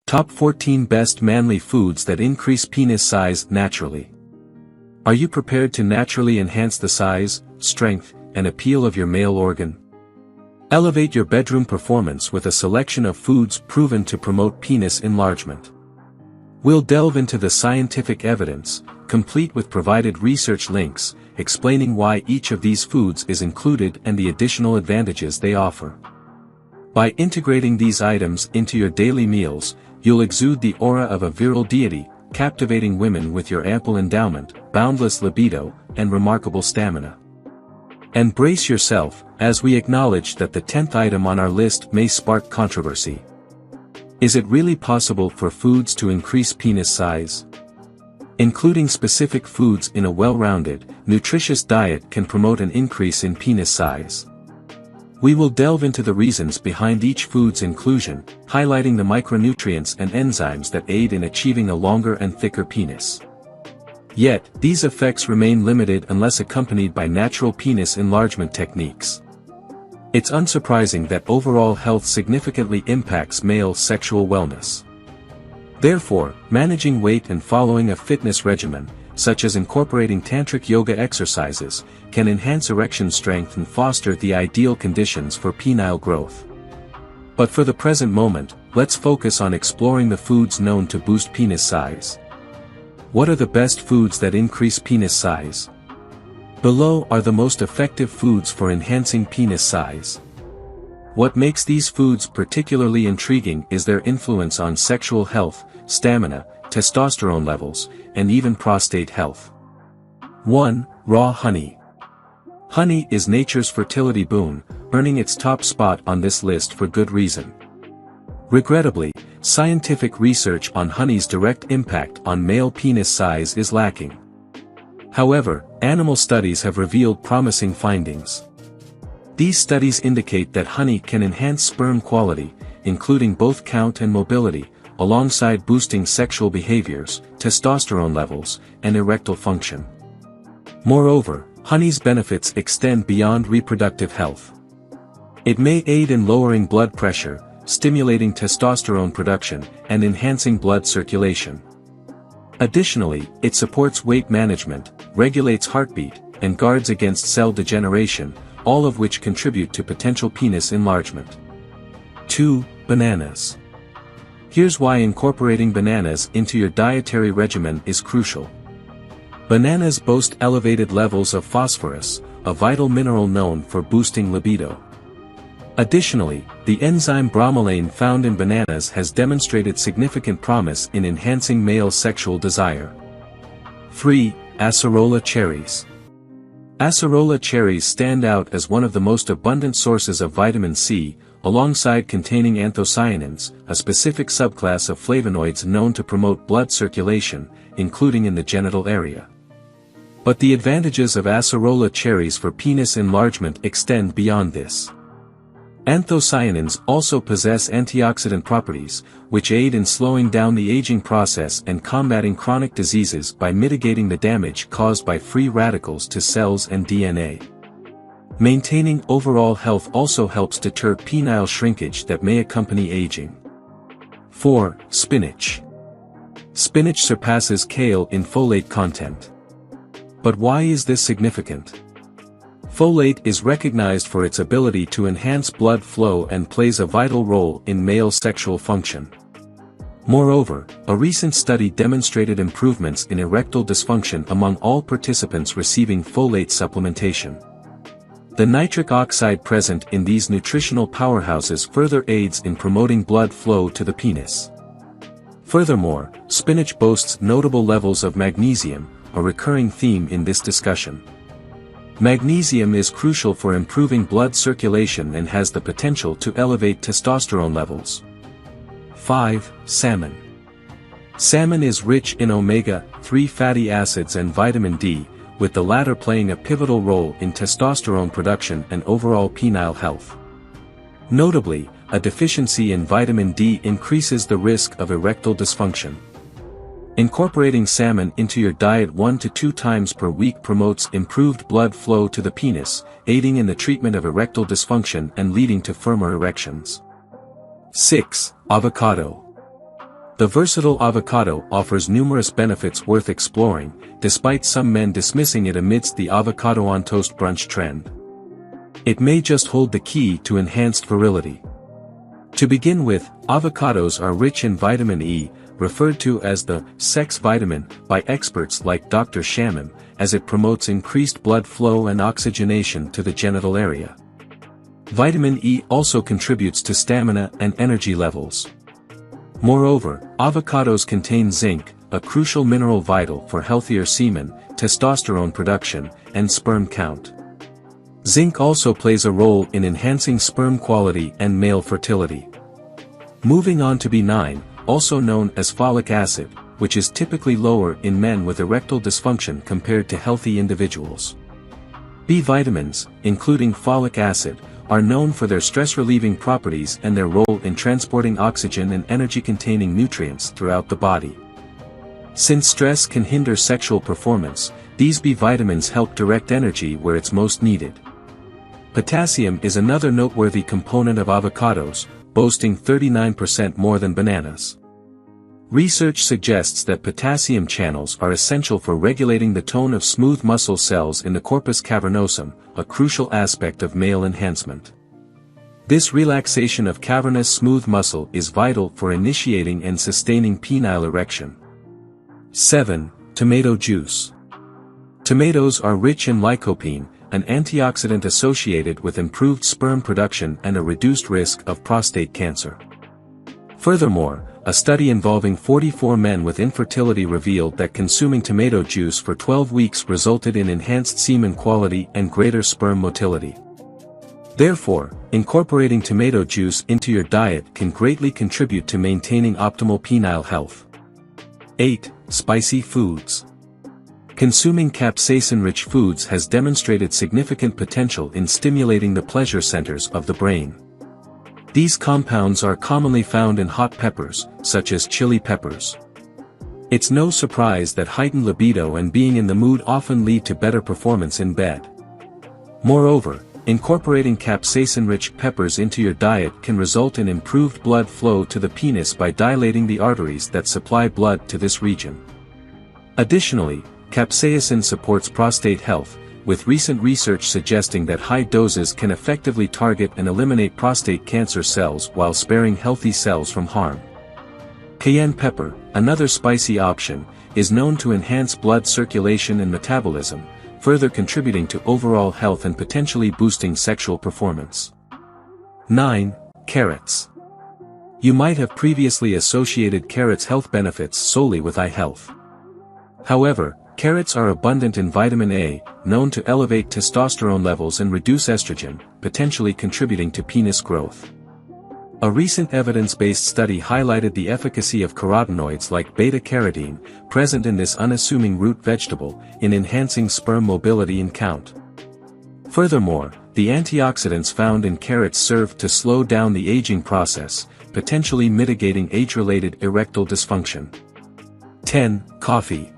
Top 14 Best Manly Foods that Increase Penis Size Naturally. Are you prepared to naturally enhance the size, strength, and appeal of your male organ? Elevate your bedroom performance with a selection of foods proven to promote penis enlargement. We'll delve into the scientific evidence, complete with provided research links, explaining why each of these foods is included and the additional advantages they offer. By integrating these items into your daily meals, you'll exude the aura of a virile deity, captivating women with your ample endowment, boundless libido, and remarkable stamina. And brace yourself, as we acknowledge that the 10th item on our list may spark controversy. Is it really possible for foods to increase penis size? Including specific foods in a well-rounded, nutritious diet can promote an increase in penis size. We will delve into the reasons behind each food's inclusion, highlighting the micronutrients and enzymes that aid in achieving a longer and thicker penis. Yet, these effects remain limited unless accompanied by natural penis enlargement techniques. It's unsurprising that overall health significantly impacts male sexual wellness. Therefore, managing weight and following a fitness regimen, such as incorporating tantric yoga exercises, can enhance erection strength and foster the ideal conditions for penile growth. But for the present moment, let's focus on exploring the foods known to boost penis size. What are the best foods that increase penis size? Below are the most effective foods for enhancing penis size. What makes these foods particularly intriguing is their influence on sexual health, stamina, testosterone levels, and even prostate health. 1. Raw honey. Honey is nature's fertility boon, earning its top spot on this list for good reason. Regrettably, scientific research on honey's direct impact on male penis size is lacking. However, animal studies have revealed promising findings. These studies indicate that honey can enhance sperm quality, including both count and mobility, alongside boosting sexual behaviors, testosterone levels, and erectile function. Moreover, honey's benefits extend beyond reproductive health. It may aid in lowering blood pressure, stimulating testosterone production, and enhancing blood circulation. Additionally, it supports weight management, regulates heartbeat, and guards against cell degeneration, all of which contribute to potential penis enlargement. 2. Bananas. Here's why incorporating bananas into your dietary regimen is crucial. Bananas boast elevated levels of phosphorus, a vital mineral known for boosting libido. Additionally, the enzyme bromelain found in bananas has demonstrated significant promise in enhancing male sexual desire. 3. Acerola cherries. Acerola cherries stand out as one of the most abundant sources of vitamin C, alongside containing anthocyanins, a specific subclass of flavonoids known to promote blood circulation, including in the genital area. But the advantages of acerola cherries for penis enlargement extend beyond this. Anthocyanins also possess antioxidant properties, which aid in slowing down the aging process and combating chronic diseases by mitigating the damage caused by free radicals to cells and DNA. Maintaining overall health also helps deter penile shrinkage that may accompany aging. 4. Spinach. Spinach surpasses kale in folate content. But why is this significant? Folate is recognized for its ability to enhance blood flow and plays a vital role in male sexual function. Moreover, a recent study demonstrated improvements in erectile dysfunction among all participants receiving folate supplementation. The nitric oxide present in these nutritional powerhouses further aids in promoting blood flow to the penis. Furthermore, spinach boasts notable levels of magnesium, a recurring theme in this discussion. Magnesium is crucial for improving blood circulation and has the potential to elevate testosterone levels. 5. Salmon. Salmon is rich in omega-3 fatty acids and vitamin D, with the latter playing a pivotal role in testosterone production and overall penile health. Notably, a deficiency in vitamin D increases the risk of erectile dysfunction. Incorporating salmon into your diet 1 to 2 times per week promotes improved blood flow to the penis, aiding in the treatment of erectile dysfunction and leading to firmer erections. 6. Avocado. The versatile avocado offers numerous benefits worth exploring, despite some men dismissing it amidst the avocado on toast brunch trend. It may just hold the key to enhanced virility. To begin with, avocados are rich in vitamin E, referred to as the sex vitamin by experts like Dr. Shamim, as it promotes increased blood flow and oxygenation to the genital area. Vitamin E also contributes to stamina and energy levels. Moreover, avocados contain zinc, a crucial mineral vital for healthier semen, testosterone production, and sperm count. Zinc also plays a role in enhancing sperm quality and male fertility. Moving on to B9, also known as folic acid, which is typically lower in men with erectile dysfunction compared to healthy individuals. B vitamins, including folic acid, are known for their stress-relieving properties and their role in transporting oxygen and energy-containing nutrients throughout the body. Since stress can hinder sexual performance, these B vitamins help direct energy where it's most needed. Potassium is another noteworthy component of avocados, boasting 39% more than bananas. Research suggests that potassium channels are essential for regulating the tone of smooth muscle cells in the corpus cavernosum, a crucial aspect of male enhancement. This relaxation of cavernous smooth muscle is vital for initiating and sustaining penile erection. 7. Tomato juice. Tomatoes are rich in lycopene, an antioxidant associated with improved sperm production and a reduced risk of prostate cancer. Furthermore, a study involving 44 men with infertility revealed that consuming tomato juice for 12 weeks resulted in enhanced semen quality and greater sperm motility. Therefore, incorporating tomato juice into your diet can greatly contribute to maintaining optimal penile health. 8. Spicy foods. Consuming capsaicin-rich foods has demonstrated significant potential in stimulating the pleasure centers of the brain. These compounds are commonly found in hot peppers, such as chili peppers. It's no surprise that heightened libido and being in the mood often lead to better performance in bed. Moreover, incorporating capsaicin-rich peppers into your diet can result in improved blood flow to the penis by dilating the arteries that supply blood to this region. Additionally, capsaicin supports prostate health, with recent research suggesting that high doses can effectively target and eliminate prostate cancer cells while sparing healthy cells from harm. Cayenne pepper, another spicy option, is known to enhance blood circulation and metabolism, further contributing to overall health and potentially boosting sexual performance. 9. Carrots. You might have previously associated carrots' health benefits solely with eye health. However, carrots are abundant in vitamin A, known to elevate testosterone levels and reduce estrogen, potentially contributing to penis growth. A recent evidence-based study highlighted the efficacy of carotenoids like beta-carotene, present in this unassuming root vegetable, in enhancing sperm mobility and count. Furthermore, the antioxidants found in carrots serve to slow down the aging process, potentially mitigating age-related erectile dysfunction. 10. Coffee.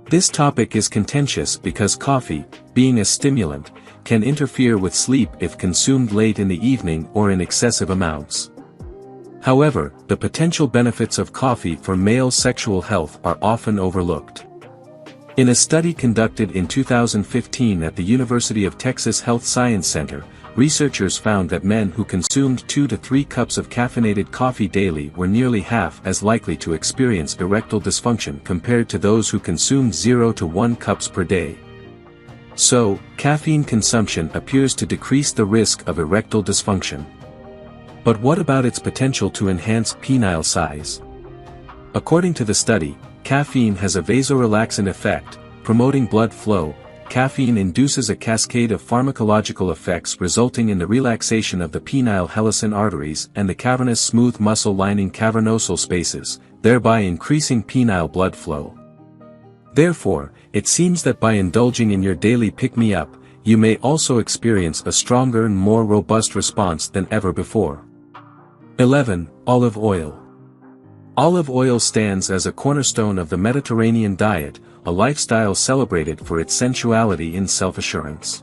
This topic is contentious because coffee, being a stimulant, can interfere with sleep if consumed late in the evening or in excessive amounts. However, the potential benefits of coffee for male sexual health are often overlooked. In a study conducted in 2015 at the University of Texas Health Science Center, researchers found that men who consumed 2 to 3 cups of caffeinated coffee daily were nearly half as likely to experience erectile dysfunction compared to those who consumed 0 to 1 cups per day. So, caffeine consumption appears to decrease the risk of erectile dysfunction. But what about its potential to enhance penile size? According to the study, caffeine has a vasorelaxant effect, promoting blood flow. Caffeine induces a cascade of pharmacological effects resulting in the relaxation of the penile helicin arteries and the cavernous smooth muscle lining cavernosal spaces, thereby increasing penile blood flow. Therefore, it seems that by indulging in your daily pick-me-up, you may also experience a stronger and more robust response than ever before. 11. Olive oil. Olive oil stands as a cornerstone of the Mediterranean diet, a lifestyle celebrated for its sensuality and self-assurance.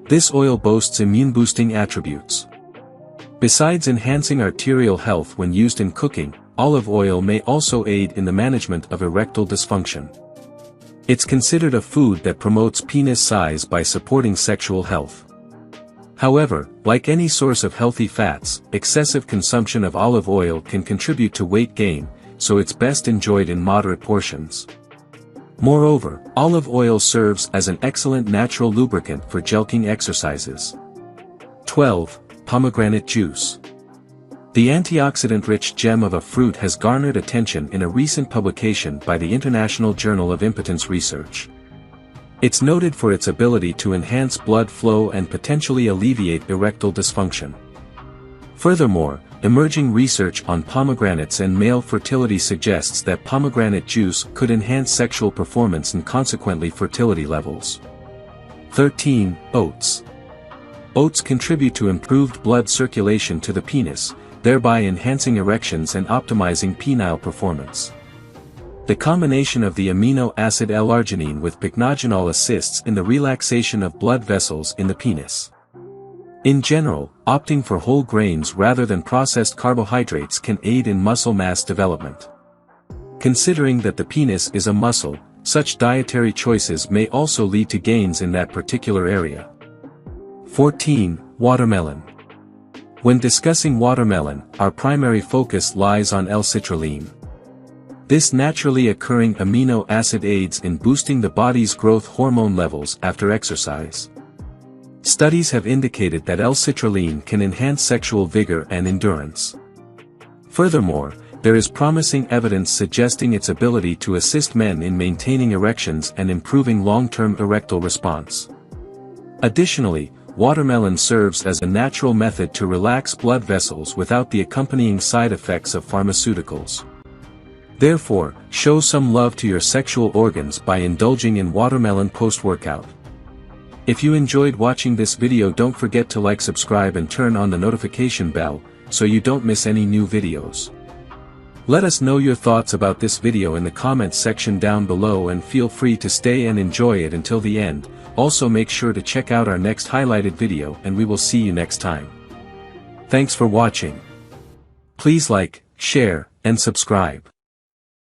This oil boasts immune-boosting attributes. Besides enhancing arterial health when used in cooking, olive oil may also aid in the management of erectile dysfunction. It's considered a food that promotes penis size by supporting sexual health. However, like any source of healthy fats, excessive consumption of olive oil can contribute to weight gain, so it's best enjoyed in moderate portions. Moreover, olive oil serves as an excellent natural lubricant for jelqing exercises. 12. Pomegranate juice. The antioxidant-rich gem of a fruit has garnered attention in a recent publication by the International Journal of Impotence Research. It's noted for its ability to enhance blood flow and potentially alleviate erectile dysfunction. Furthermore, emerging research on pomegranates and male fertility suggests that pomegranate juice could enhance sexual performance and consequently fertility levels. 13. Oats. Oats contribute to improved blood circulation to the penis, thereby enhancing erections and optimizing penile performance. The combination of the amino acid L-arginine with pycnogenol assists in the relaxation of blood vessels in the penis. In general, opting for whole grains rather than processed carbohydrates can aid in muscle mass development. Considering that the penis is a muscle, such dietary choices may also lead to gains in that particular area. 14. Watermelon. When discussing watermelon, our primary focus lies on L-citrulline. This naturally occurring amino acid aids in boosting the body's growth hormone levels after exercise. Studies have indicated that L-citrulline can enhance sexual vigor and endurance. Furthermore, there is promising evidence suggesting its ability to assist men in maintaining erections and improving long-term erectile response. Additionally, watermelon serves as a natural method to relax blood vessels without the accompanying side effects of pharmaceuticals. Therefore, show some love to your sexual organs by indulging in watermelon post-workout. If you enjoyed watching this video, don't forget to like, subscribe and turn on the notification bell, so you don't miss any new videos. Let us know your thoughts about this video in the comments section down below and feel free to stay and enjoy it until the end. Also make sure to check out our next highlighted video and we will see you next time. Thanks for watching. Please like, share, and subscribe.